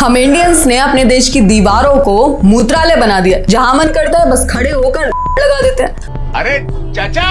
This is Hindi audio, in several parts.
हम इंडियंस ने अपने देश की दीवारों को मूत्रालय बना दिया, जहां मन करता है बस खड़े होकर लगा देते हैं। अरे चाचा,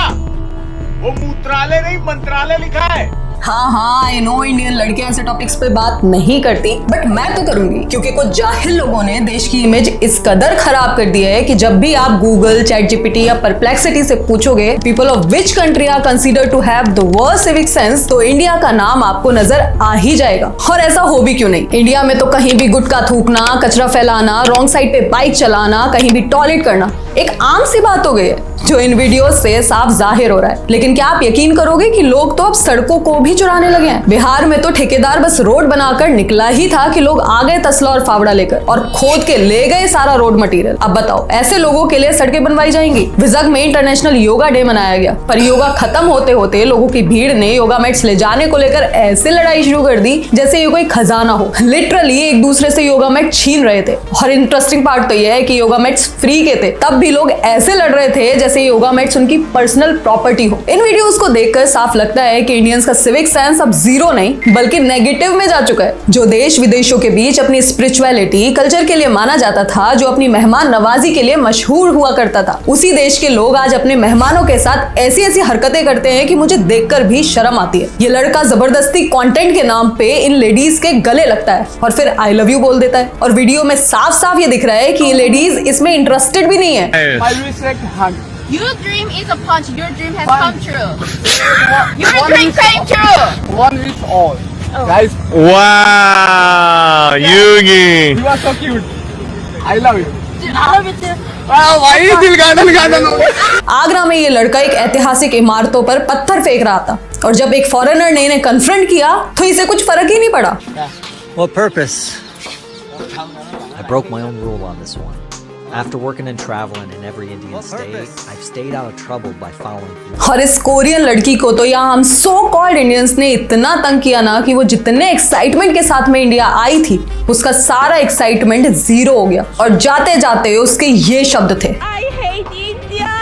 वो मूत्रालय नहीं मंत्रालय लिखा है। हाँ, आई नो इंडियन लड़कियां ऐसे टॉपिक्स पे बात नहीं करती, बट मैं तो करूंगी, क्योंकि कुछ जाहिल लोगों ने देश की इमेज इस कदर खराब कर दी है कि जब भी आप गूगल, चैट जीपीटी या परप्लेक्सिटी से पूछोगे people of which country are consider to have the worst civic sense, तो इंडिया का नाम आपको नजर आ ही जाएगा। और ऐसा हो भी क्यों नहीं, इंडिया में तो कहीं भी गुटखा थूकना, कचरा फैलाना, रॉन्ग साइड पे बाइक चलाना, कहीं भी टॉयलेट करना एक आम सी बात हो गई है, जो इन वीडियो से साफ जाहिर हो रहा है। लेकिन क्या आप यकीन करोगे कि लोग तो अब सड़कों को भी चुराने लगे हैं। बिहार में तो ठेकेदार बस रोड बनाकर निकला ही था कि लोग आ गए तसला और फावड़ा लेकर और खोद के ले गए सारा रोड मटेरियल। अब बताओ, ऐसे लोगों के लिए सड़कें बनवाई जाएंगी। विजग में इंटरनेशनल योगा डे मनाया गया, पर योगा खत्म होते होते लोगों की भीड़ ने योगा मैट्स ले जाने को लेकर ऐसे लड़ाई शुरू कर दी जैसे ये कोई खजाना हो। लिटरली एक दूसरे से योगा मैट छीन रहे थे। और इंटरेस्टिंग पार्ट तो यह है कि योगा मैट्स फ्री के थे, तब भी लोग ऐसे लड़ रहे थे जैसे योगा मैट्स उनकी पर्सनल प्रॉपर्टी हो। इन वीडियोस को देखकर साफ लगता है कि इंडियंस का सिविक सेंस अब जीरो नहीं बल्कि नेगेटिव में जा चुका है। जो देश विदेशों के बीच अपनी स्पिरिचुअलिटी, कल्चर के लिए माना जाता था, जो अपनी मेहमान नवाजी के लिए मशहूर हुआ करता था, उसी देश के लोग आज अपने मेहमानों के साथ ऐसी ऐसी हरकतें करते हैं कि मुझे देखकर भी शर्म आती है। ये लड़का जबरदस्ती कंटेंट के नाम पे इन लेडीज के गले लगता है और फिर आई लव यू बोल देता है। और वीडियो में साफ साफ ये दिख रहा है कि ये लेडीज इसमें इंटरेस्टेड भी नहीं है। Your dream is a punch. Your dream has come true. Your dream came true. One is all. Oh. Guys, वाह युगी, you are so cute. I love you. Dude, I love it too. वाह भाई, दिल गार्डन हो गया। आगरा में ये लड़का एक ऐतिहासिक इमारतों पर पत्थर फेंक रहा था और जब एक फॉरेनर ने इन्हें कन्फ्रंट किया तो इसे कुछ फर्क ही नहीं पड़ा। What purpose? I broke my own rule on this one. After working and traveling in every Indian state, I've stayed out of trouble by following through. और इस कोरियन लड़की को तो यहाँ हम सो कॉल्ड इंडियंस ने इतना तंग किया ना कि वो जितने एक्साइटमेंट के साथ में इंडिया आई थी, उसका सारा एक्साइटमेंट जीरो हो गया। और जाते जाते उसके ये शब्द थे, I hate India.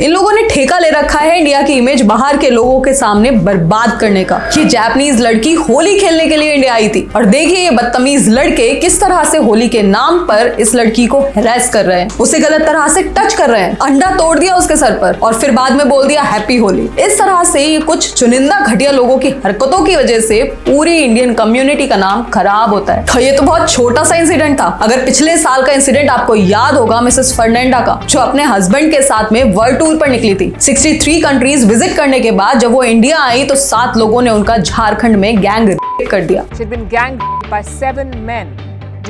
इन लोगों ने ठेका ले रखा है इंडिया की इमेज बाहर के लोगों के सामने बर्बाद करने का। ये जापानीज लड़की होली खेलने के लिए इंडिया आई थी और देखिए ये बदतमीज लड़के किस तरह से होली के नाम पर इस लड़की को हैरेस कर रहे हैं, उसे गलत तरह से टच कर रहे हैं, अंडा तोड़ दिया उसके सर पर और फिर बाद में बोल दिया हैप्पी होली। इस तरह से ये कुछ चुनिंदा घटिया लोगों की हरकतों की वजह से पूरी इंडियन कम्युनिटी का नाम खराब होता है। तो ये तो बहुत छोटा सा इंसिडेंट था। अगर पिछले साल का इंसिडेंट आपको याद होगा मिसेस फर्नांडा का, जो अपने हस्बैंड के साथ में वर्ल्ड टूर पर निकली थी, 63 कंट्रीज विजिट करने के बाद जब वो इंडिया आई तो 7 लोगों ने उनका झारखंड में गैंग रेप कर दिया। She'd been ganged by 7 men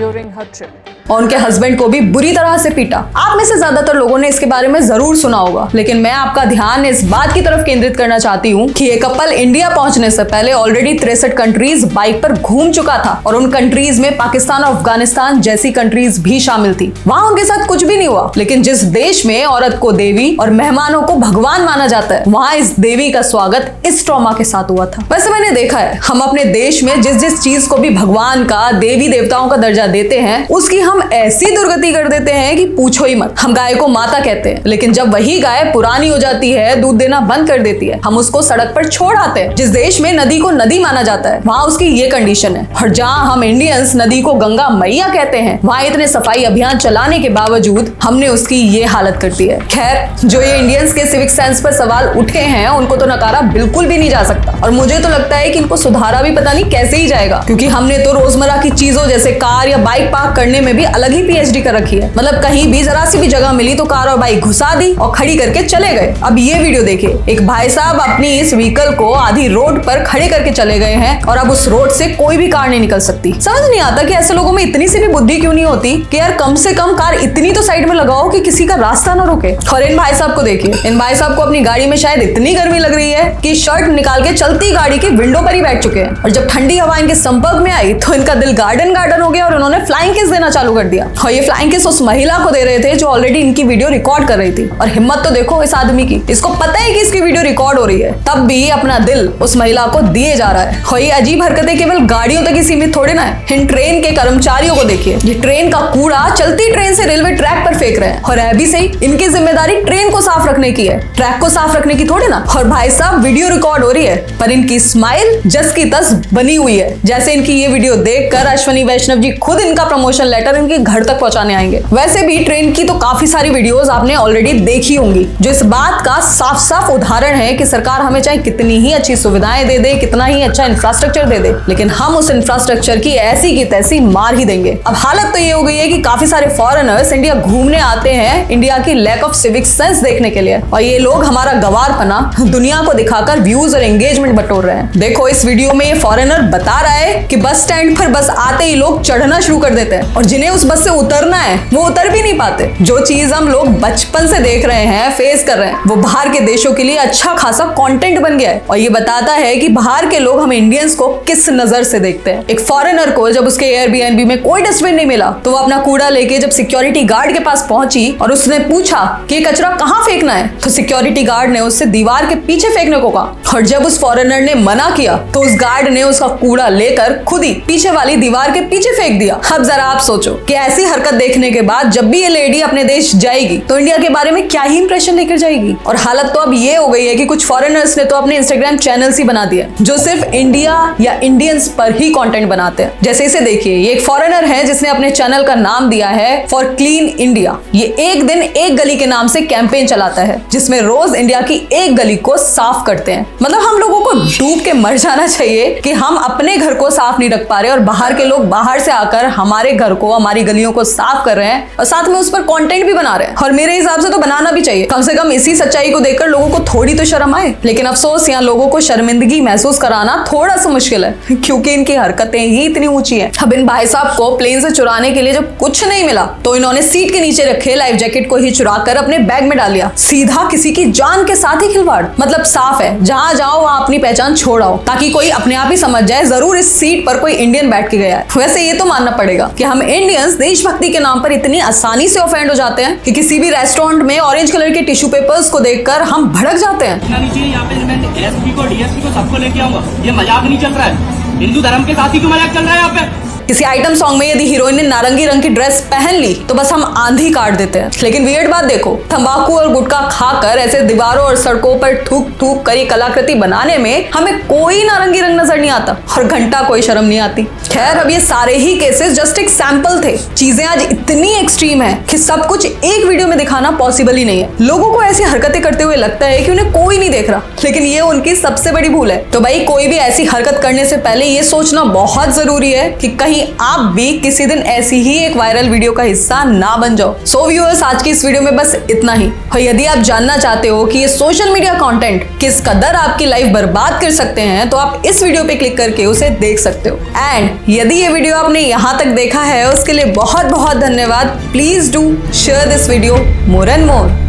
during her trip. और उनके हस्बैंड को भी बुरी तरह से पीटा। आप में से ज्यादातर लोगों ने इसके बारे में जरूर सुना होगा, लेकिन मैं आपका ध्यान इस बात की तरफ केंद्रित करना चाहती हूँ कि ये कपल इंडिया पहुंचने से पहले ऑलरेडी 63 कंट्रीज बाइक पर घूम चुका था और उन कंट्रीज में पाकिस्तान और अफगानिस्तान जैसी कंट्रीज भी शामिल थी। वहाँ उनके साथ कुछ भी नहीं हुआ, लेकिन जिस देश में औरत को देवी और मेहमानों को भगवान माना जाता है, वहाँ इस देवी का स्वागत इस ट्रॉमा के साथ हुआ था। वैसे मैंने देखा है, हम अपने देश में जिस जिस चीज को भी भगवान का, देवी देवताओं का दर्जा देते हैं, उसकी हम ऐसी दुर्गति कर देते हैं कि पूछो ही मत। हम गाय को माता कहते हैं, लेकिन जब वही गाय पुरानी हो जाती है, दूध देना बंद कर देती है, हम उसको सड़क पर छोड़ आते हैं। जिस देश में नदी को नदी माना जाता है, वहाँ उसकी ये कंडीशन है। और जहाँ हम इंडियंस नदी को गंगा मैया कहते हैं, वहाँ इतने सफाई अभियान चलाने के बावजूद हमने उसकी ये हालत कर दी है। खैर, जो ये इंडियंस के सिविक सेंस पर सवाल उठे हैं, उनको तो नकारा बिल्कुल भी नहीं जा सकता और मुझे तो लगता है कि इनको सुधारा भी पता नहीं कैसे ही जाएगा, क्योंकि हमने तो रोजमर्रा की चीजों जैसे कार या बाइक पार्क करने में भी अलग ही पीएचडी कर रखी है। मतलब कहीं भी जरा सी भी जगह मिली तो कार और बाइक घुसा दी और खड़ी करके चले गए। अब ये वीडियो देखिए, एक भाई साहब अपनी इस व्हीकल को आधी रोड पर खड़े करके चले गए हैं और अब उस रोड से कोई भी कार नहीं निकल सकती। समझ नहीं आता कि ऐसे लोगों में इतनी सी भी बुद्धि क्यों नहीं होती कि यार कम से कम कार इतनी तो साइड में लगाओ कि किसी का रास्ता ना रुके। और इन भाई साहब को देखिए, इन भाई साहब को अपनी गाड़ी में शायद इतनी गर्मी लग रही है कि शर्ट निकाल के चलती गाड़ी की विंडो पर ही बैठ चुके हैं और जब ठंडी हवा इनके संपर्क में आई तो इनका दिल गार्डन गार्डन हो गया और उन्होंने फ्लाइंग किस देना चालू चालू कर दिया और ये फ्लाइंग किस उस महिला को दे रहे थे जो ऑलरेडी इनकी वीडियो रिकॉर्ड कर रही थी। और हिम्मत तो देखो इस आदमी की, इसको पता है कि इसकी वीडियो रिकॉर्ड हो रही है, तब भी अपना दिल उस महिला को दिए जा रहा है। और ये अजीब हरकतें केवल गाड़ियों तक ही सीमित थोड़े ना है। इन ट्रेन के कर्मचारियों को देखिए, ये ट्रेन का कूड़ा चलती ट्रेन से रेलवे ट्रैक पर फेंक रहे हैं। और है भी सही, इनकी जिम्मेदारी ट्रेन को साफ रखने की है, ट्रैक को साफ रखने की थोड़ी ना। और भाई साहब वीडियो रिकॉर्ड हो रही है पर इनकी स्माइल जस की तस बनी हुई है, जैसे इनकी ये वीडियो देखकर अश्वनी वैष्णव जी खुद इनका प्रमोशन लेटर इनके घर तक पहुंचाने आएंगे। वैसे भी ट्रेन की तो काफी सारी वीडियोस आपने ऑलरेडी देखी होंगी जो इस बात का साफ साफ उदाहरण है कि सरकार हमें चाहे कितनी ही अच्छी सुविधाएं दे दे, कितना ही अच्छा इंफ्रास्ट्रक्चर दे दे, लेकिन हम उस इंफ्रास्ट्रक्चर की ऐसी की तैसी मार ही देंगे। अब हालत तो ये हो गई है कि काफी सारे फॉरेनर्स इंडिया घूमने आते हैं इंडिया की लैक ऑफ सिविक सेंस देखने के लिए, और ये लोग हमारा गवारपना दुनिया को दिखाकर व्यूज और एंगेजमेंट बटोर रहे हैं। देखो इस वीडियो में ये फॉरेनर बता रहा है कि बस स्टैंड पर बस आते ही लोग चढ़ना शुरू कर देते हैं और जिन्हें उस बस से उतरना है वो उतर भी नहीं पाते। जो चीज हम लोग बचपन से देख रहे हैं, फेस कर रहे हैं, वो बाहर के देशों के लिए अच्छा खासा कंटेंट बन गया है। और ये बताता है कि बाहर के लोग हम इंडियंस को किस नजर से देखते हैं। एक फॉरेनर को जब उसके एयरबीएनबी में कोई डस्टबिन नहीं मिला तो वो अपना कूड़ा लेके जब सिक्योरिटी गार्ड के पास पहुंची और उसने पूछा कि ये कचरा कहाँ फेंकना है, तो सिक्योरिटी गार्ड ने उससे दीवार के पीछे फेंकने को कहा। और जब उस फॉरेनर ने मना किया तो उस गार्ड ने उसका कूड़ा लेकर खुद ही पीछे वाली दीवार के पीछे फेंक दिया। अब जरा आप सोचो कि ऐसी हरकत देखने के बाद जब भी ये लेडी अपने देश जाएगी तो इंडिया के बारे में क्या ही इंप्रेशन लेकर जाएगी। और हालत तो अब ये हो गई है कि कुछ फॉरेनर्स ने तो अपने इंस्टाग्राम चैनल्स ही बना दिए जो सिर्फ इंडिया या इंडियंस पर ही कंटेंट बनाते हैं। जैसे इसे देखिए, ये एक फॉरेनर है जिसने अपने चैनल का नाम दिया है फॉर क्लीन इंडिया। ये एक दिन एक गली के नाम से कैंपेन चलाता है जिसमें रोज इंडिया की एक गली को साफ करते हैं। मतलब हम लोगों को डूब के मर जाना चाहिए कि हम अपने घर को साफ नहीं रख पा रहे और बाहर के लोग बाहर से आकर हमारे घर को, हमारी गलियों को साफ कर रहे हैं और साथ में उस पर कंटेंट भी बना रहे हैं। और मेरे हिसाब से तो बनाना भी चाहिए, कम से कम इसी सच्चाई को देखकर लोगों को थोड़ी तो शर्म आए। लेकिन अफसोस यहाँ लोगों को शर्मिंदगी महसूस कराना थोड़ा सा मुश्किल है क्योंकि इनकी हरकतें ही इतनी ऊंची है। अब इन भाई साहब को प्लेन से चुराने के लिए जब कुछ नहीं मिला तो इन्होंने सीट के नीचे रखे लाइफ जैकेट को ही चुरा कर अपने बैग में डाल लिया। सीधा किसी की जान के साथ ही खिलवाड़। मतलब साफ है, जहां जाओ वहां अपनी पहचान छोड़ आओ ताकि कोई अपने आप ही समझ जाए जरूर इस सीट पर कोई इंडियन बैठ के गया है। वैसे ये तो मानना पड़ेगा कि हम इंडियंस देशभक्ति के नाम पर इतनी आसानी से ऑफेंड हो जाते हैं कि किसी भी रेस्टोरेंट में ऑरेंज कलर के टिश्यू पेपर्स को देखकर हम भड़क जाते हैं। यहाँ पे मैं एसपी को, डीएसपी को सबको लेके आऊंगा। ये मजाक नहीं चल रहा है, हिंदू धर्म के साथ ही क्यों मजाक चल रहा है यहाँ पे। किसी आइटम सॉन्ग में यदि हीरोइन ने नारंगी रंग की ड्रेस पहन ली तो बस हम आंधी काट देते हैं। लेकिन वियर्ड बात देखो, तंबाकू और गुटखा खाकर ऐसे दीवारों और सड़कों पर थूक थूक कर ये कलाकृति बनाने में हमें कोई नारंगी रंग नजर नहीं आता और घंटा कोई शर्म नहीं आती। खैर, अब ये सारे ही केसेस जस्ट एक सैंपल थे। चीजें आज इतनी एक्सट्रीम है कि सब कुछ एक वीडियो में दिखाना पॉसिबल ही नहीं है। लोगों को ऐसी हरकतें करते हुए लगता है कि उन्हें कोई नहीं देख रहा, लेकिन ये उनकी सबसे बड़ी भूल है। तो भाई, कोई भी ऐसी हरकत करने से पहले ये सोचना बहुत जरूरी है कि कहीं आप भी किसी दिन ऐसी ही एक वायरल वीडियो का हिस्सा ना बन जाओ। सो व्यूअर्स, आज की इस वीडियो में बस इतना ही। और यदि आप जानना चाहते हो कि ये सोशल मीडिया कंटेंट किस कदर आपकी लाइफ बर्बाद कर सकते हैं तो आप इस वीडियो पे क्लिक करके उसे देख सकते हो। एंड यदि ये वीडियो आपने यहाँ तक देखा है उसके लिए बहुत बहुत धन्यवाद। Please do share this video more and more.